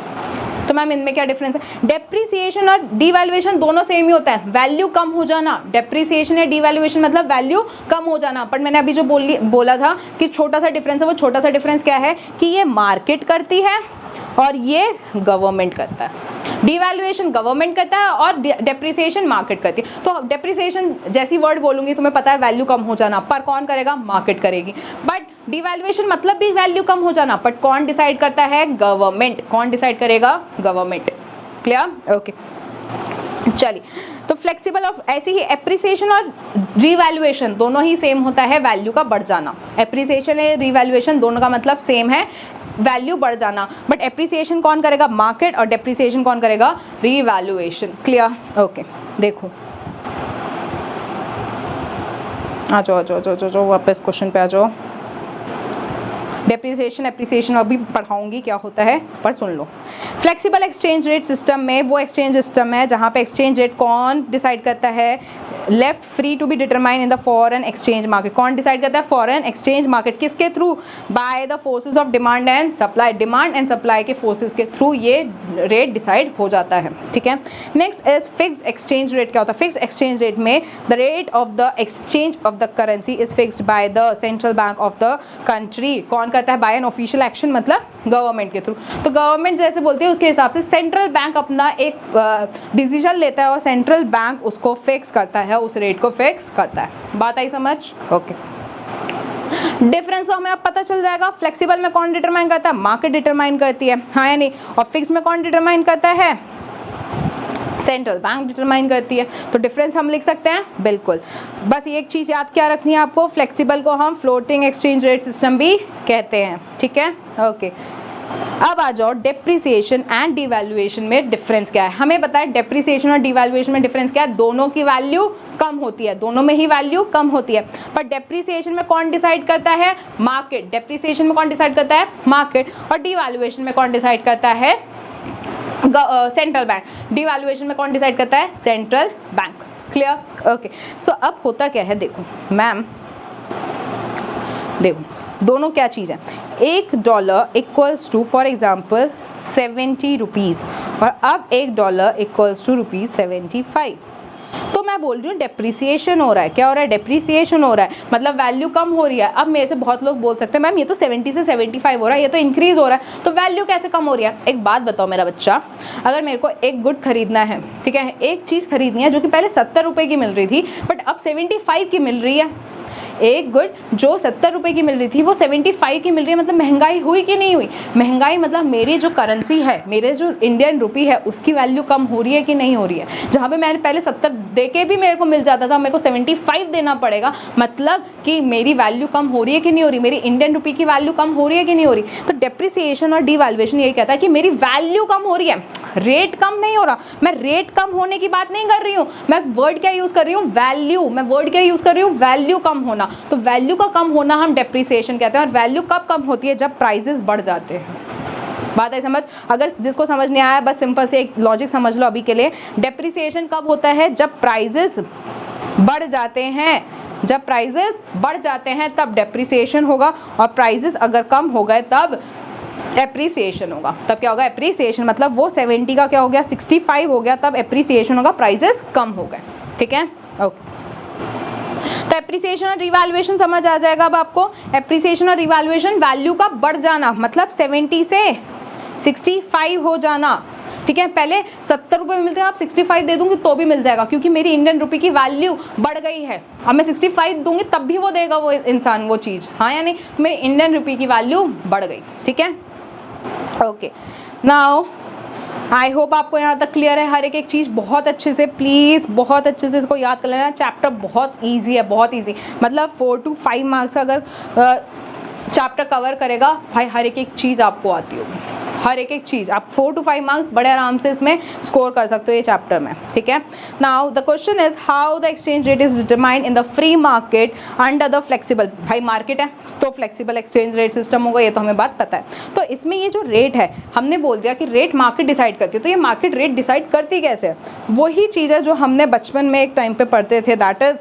तो मैम इनमें क्या डिफरेंस है? डेप्रिसिएशन और डीवैल्यूएशन दोनों सेम ही होता है, वैल्यू कम हो जाना। डेप्रिसिएशन या डीवैल्यूएशन मतलब वैल्यू कम हो जाना। पर मैंने अभी जो बोला था कि छोटा सा डिफरेंस है, वो छोटा सा डिफरेंस क्या है? कि ये मार्केट करती है और ये गवर्नमेंट करता है। डिवैल्यूएशन गवर्नमेंट करता है और डेप्रिसिएशन मार्केट करती है। तो डेप्रिसिएशन जैसी वर्ड बोलूंगी तुम्हें पता है वैल्यू कम हो जाना, पर कौन करेगा? मार्केट करेगी। बट डिवैल्यूएशन मतलब भी वैल्यू कम हो जाना, बट कौन डिसाइड करता है? गवर्नमेंट। कौन डिसाइड करेगा? गवर्नमेंट। क्लियर? ओके, चलिए तो फ्लेक्सिबल और ऐसे ही एप्रिसिएशन और रिवैल्यूएशन दोनों ही सेम होता है, वैल्यू का बढ़ जाना। एप्रिसिएशन या रिवैल्यूएशन दोनों का मतलब सेम है, वैल्यू बढ़ जाना। बट एप्रिसिएशन कौन करेगा? मार्केट। और डेप्रिसिएशन कौन करेगा? रिवैल्यूएशन। क्लियर? ओके, देखो आ जाओ वापस क्वेश्चन पे आ जाओ। डेप्रिसिएशन एप्रिसिएशन अभी पढ़ाऊंगी क्या होता है, पर सुन लो। फ्लेक्सिबल एक्सचेंज रेट सिस्टम में वो एक्सचेंज सिस्टम है जहाँ पे एक्सचेंज रेट कौन डिसाइड करता है? Left free to be determine in the foreign exchange market. कौन डिसाइड करता है? Foreign exchange market. किसके through? By the forces of demand and supply. Demand and supply के फोर्सेस के थ्रू ये रेट डिसाइड हो जाता है, ठीक है। Next is fixed exchange rate. क्या होता है? फिक्स्ड एक्सचेंज रेट में the rate of the exchange of the currency is fixed by the central bank of the country. कौन करता है? बाय एन ऑफिशियल एक्शन, मतलब गवर्नमेंट के थ्रू। तो गवर्नमेंट जैसे बोलती है उसके हिसाब से सेंट्रल बैंक अपना एक डिसीजन लेता है और सेंट्रल बैंक उसको फिक्स करता है, उस रेट को फिक्स करता है। बात आई समझ? ओके, डिफरेंस तो हमें अब पता चल जाएगा। फ्लेक्सिबल में कौन डिटरमाइन करता है? मार्केट डिटरमाइन करती है, हाँ या नहीं। और फिक्स में कौन डिटरमाइन करता है? सेंट्रल बैंक डिटरमाइन करती है। तो डिफरेंस हम लिख सकते हैं, बिल्कुल। बस एक चीज़ याद क्या रखनी है आपको, फ्लेक्सिबल को हम फ्लोटिंग एक्सचेंज रेट सिस्टम भी कहते हैं, ठीक है। ओके, अब आ जाओ डेप्रिसिएशन एंड डिवैल्यूएशन में डिफरेंस क्या है। हमें पता है डेप्रिसिएशन और डिवैल्यूएशन में डिफरेंस क्या है? दोनों की वैल्यू कम होती है, दोनों में ही वैल्यू कम होती है। पर डेप्रिसिएशन में कौन डिसाइड करता है? मार्केट। डेप्रिसिएशन में कौन डिसाइड करता है? मार्केट। और डिवैल्यूएशन में कौन डिसाइड करता है? Central bank. डिवैल्यूएशन में कौन डिसाइड करता है? Central bank. क्लियर? ओके, सो अब होता क्या है, देखो मैम, देखो दोनों क्या चीज़ है। $1 equals to for example 70 rupees और अब $1 इक्वल्स टू ₹75। तो मैं बोल रही हूँ डेप्रिसिएशन हो रहा है। क्या हो रहा है? डेप्रिसिएशन हो रहा है, मतलब वैल्यू कम हो रही है। अब मेरे से बहुत लोग बोल सकते हैं मैम ये तो 70 से 75 हो रहा है, ये तो इंक्रीज हो रहा है, तो वैल्यू कैसे कम हो रही है? एक बात बताओ मेरा बच्चा, अगर मेरे को एक गुड खरीदना है, ठीक है, एक चीज़ खरीदनी है जो कि पहले 70 रुपये की मिल रही थी बट अब 75 की मिल रही है, एक गुड जो 70 रुपये की मिल रही थी वो 75 की मिल रही है, मतलब महंगाई हुई कि नहीं हुई? महंगाई मतलब मेरी जो करेंसी है, मेरे जो इंडियन रुपी है, उसकी वैल्यू कम हो रही है कि नहीं हो रही है? जहाँ पे मैंने पहले 70 दे के भी मेरे को मिल जाता था, मेरे को 75 देना पड़ेगा, मतलब कि मेरी वैल्यू कम हो रही है कि नहीं हो रही? मेरी इंडियन रुपी की वैल्यू कम हो रही है कि नहीं हो रही? तो डेप्रिसिएशन और डिवैल्यूएशन यही कहता है कि मेरी वैल्यू कम हो रही है, रेट कम नहीं हो रहा। मैं रेट कम होने की बात नहीं कर रही हूँ, मैं वर्ड क्या यूज़ कर रही हूँ? वैल्यू। मैं वर्ड क्या यूज़ कर रही हूँ? वैल्यू कम होना। तो वैल्यू का कम होना हम डेप्रिसिएशन कहते हैं। और वैल्यू कब कम होती है? जब प्राइजेस बढ़ जाते हैं। बात है समझ? अगर जिसको समझ नहीं आया बस सिंपल से एक लॉजिक समझ लो अभी के लिए। डेप्रिसिएशन कब होता है? जब प्राइजेस बढ़ जाते हैं। जब प्राइजेस बढ़ जाते हैं तब डेप्रिसिएशन होगा, और प्राइजेस अगर कम हो गए तब एप्रिसिएशन होगा। तब क्या होगा? एप्रिसिएशन। मतलब वो 70 का क्या हो गया? 65 हो गया, तब एप्रिसिएशन होगा, प्राइजेस कम हो गए। ठीक है, ओके। तो एप्रिसिएशन और रिवैल्यूएशन समझ आ जाएगा अब आपको। एप्रिसिएशन और रिवैल्यूएशन, वैल्यू का बढ़ जाना, मतलब 70 से 65 हो जाना। ठीक है, पहले 70 रुपये में मिलते हैं, आप 65 दे दूंगी तो भी मिल जाएगा, क्योंकि मेरी इंडियन रुपी की वैल्यू बढ़ गई है। अब मैं 65 दूंगी तब भी वो देगा वो इंसान वो चीज़, हाँ या नहीं? तो मेरी इंडियन रुपी की वैल्यू बढ़ गई। ठीक है, ओके। नाउ आई होप आपको यहाँ तक क्लियर है हर एक चीज़ बहुत अच्छे से। प्लीज़ बहुत अच्छे से इसको याद कर लेना। चैप्टर बहुत ईजी है, बहुत ईजी, मतलब 4 to 5 मार्क्स का अगर चैप्टर कवर करेगा भाई, हर एक चीज़ आपको आती होगी, हर एक चीज़। आप 4 to 5 मार्क्स बड़े आराम से इसमें स्कोर कर सकते हो ये चैप्टर में। ठीक है, now the question is how the exchange rate is determined in the free market under the flexible. भाई मार्केट है तो फ्लेक्सिबल एक्सचेंज रेट सिस्टम होगा, ये तो हमें बात पता है। तो इसमें ये जो रेट है, हमने बोल दिया कि रेट मार्केट डिसाइड करती है, तो ये मार्केट रेट डिसाइड करती कैसे है? वही चीज़ है जो हमने बचपन में एक टाइम पे पढ़ते थे, दैट इज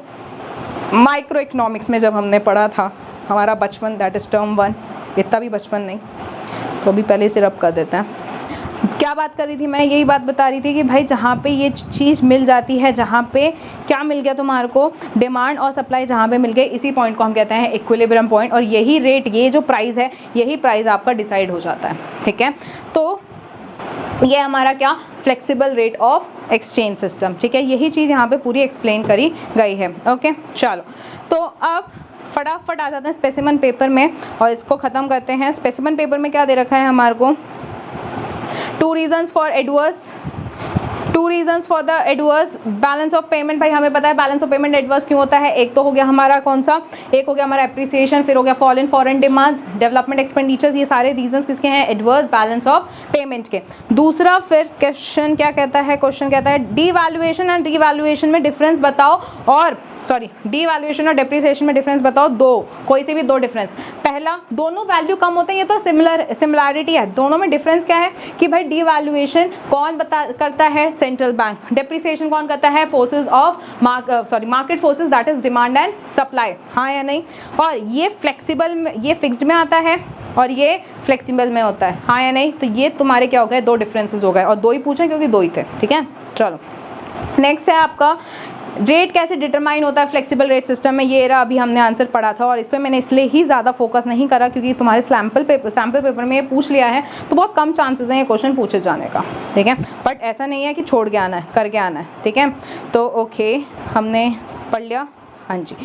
माइक्रो इकोनॉमिक्स में जब हमने पढ़ा था, हमारा बचपन, दैट इज टर्म 1। इतना भी बचपन नहीं, तो अभी पहले से रब कर देते हैं। क्या बात कर रही थी मैं? यही बात बता रही थी कि भाई जहाँ पे ये चीज़ मिल जाती है, जहाँ पे क्या मिल गया तुम्हारे को, डिमांड और सप्लाई जहाँ पे मिल गई, इसी पॉइंट को हम कहते हैं इक्विलिब्रियम पॉइंट। और यही रेट, ये जो प्राइस है, यही प्राइस आपका डिसाइड हो जाता है। ठीक है, तो ये हमारा क्या, flexible rate of exchange system. ठीक है, यही चीज़ यहाँ पे पूरी एक्सप्लेन करी गई है। ओके, चलो तो अब फटाफट आ जाते हैं स्पेसिमन पेपर में और इसको ख़त्म करते हैं। स्पेसिमन पेपर में क्या दे रखा है हमारे को? 2 reasons for the adverse balance of payment. भाई हमें पता है बैलेंस ऑफ पेमेंट एडवर्स क्यों होता है। एक तो हो गया हमारा कौन सा, एक हो गया हमारा एप्रिसिएशन, फिर हो गया fall in foreign demands, development expenditures, ये सारे रीजंस किसके हैं? एडवर्स बैलेंस ऑफ पेमेंट के। दूसरा फिर क्वेश्चन क्या कहता है? क्वेश्चन कहता है डीवैल्यूएशन एंड रीवैल्यूएशन में डिफरेंस बताओ, और डीवैल्यूएशन और डेप्रिसिएशन में डिफरेंस बताओ। दो, कोई से भी दो डिफरेंस। पहला, दोनों वैल्यू कम होते हैं, ये तो सिमिलैरिटी है। दोनों में डिफरेंस क्या है कि भाई डीवैल्यूएशन कौन करता है? Central bank. डेप्रिसिएशन कौन करता है? Forces of market forces, that is demand and supply, हाँ या नहीं? और ये फ्लेक्सिबल में, ये फिक्स्ड में आता है और ये फ्लेक्सिबल में होता है, हाँ या नहीं? तो ये तुम्हारे क्या हो गए? दो डिफरेंसेस हो गए, और दो ही पूछे क्योंकि दो ही थे। ठीक है, चलो नेक्स्ट है आपका रेट कैसे डिटरमाइन होता है फ्लेक्सिबल रेट सिस्टम में। ये रहा, अभी हमने आंसर पढ़ा था, और इस पर मैंने इसलिए ही ज़्यादा फोकस नहीं करा क्योंकि तुम्हारे सैम्पल पेपर में ये पूछ लिया है, तो बहुत कम चांसेस हैं ये क्वेश्चन पूछे जाने का। ठीक है, बट ऐसा नहीं है कि छोड़ के आना है, करके आना है। ठीक है, तो ओके, हमने पढ़ लिया। हाँ जी,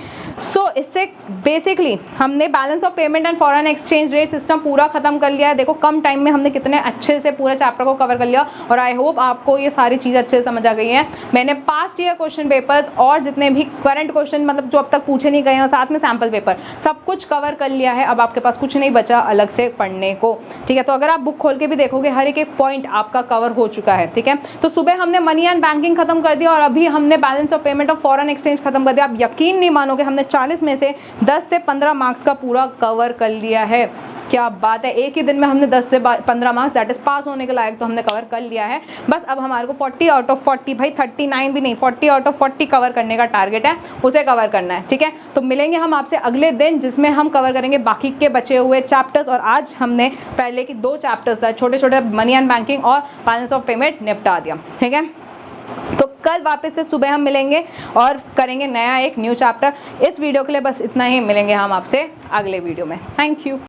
सो इससे बेसिकली हमने balance of payment and foreign exchange rate system पूरा खत्म कर लिया है। देखो कम टाइम में हमने कितने अच्छे से पूरे चैप्टर को कवर कर लिया, और आई होप आपको ये सारी चीज़ अच्छे से समझ आ गई हैं। मैंने पास्ट ईयर क्वेश्चन पेपर्स और जितने भी करंट क्वेश्चन, मतलब जो अब तक पूछे नहीं गए हैं, और साथ में सैम्पल पेपर, सब कुछ कवर कर लिया है। अब आपके पास कुछ नहीं बचा अलग से पढ़ने को। ठीक है, तो अगर आप बुक खोल के भी देखोगे, हर एक पॉइंट आपका कवर हो चुका है। ठीक है, तो सुबह हमने मनी एंड बैंकिंग खत्म कर दिया, और अभी हमने बैलेंस ऑफ पेमेंट और फॉरेन एक्सचेंज खत्म कर दिया। आप यकीन यकीन नहीं मानोगे, हमने 40 में से 10 से 15 मार्क्स का पूरा कवर कर लिया है। क्या बात है, एक ही दिन में हमने 10 से 15 मार्क्स दैट इज पास होने के लायक तो हमने कवर कर लिया है। बस अब हमारे को 40 आउट ऑफ 40, भाई 39 भी नहीं, 40 आउट ऑफ 40 कवर करने का टारगेट है, उसे कवर करना है। ठीक है, तो मिलेंगे हम आपसे अगले दिन जिसमें हम कवर करेंगे बाकी के बचे हुए चैप्टर्स। और आज हमने पहले की 2 चैप्टर्स था, छोटे छोटे मनी एंड बैंकिंग और फाइनेंस ऑफ पेमेंट, निपटा दिया। ठीक है, तो कल वापस से सुबह हम मिलेंगे और करेंगे नया एक न्यू चैप्टर। इस वीडियो के लिए बस इतना ही, मिलेंगे हम आपसे अगले वीडियो में। Thank you.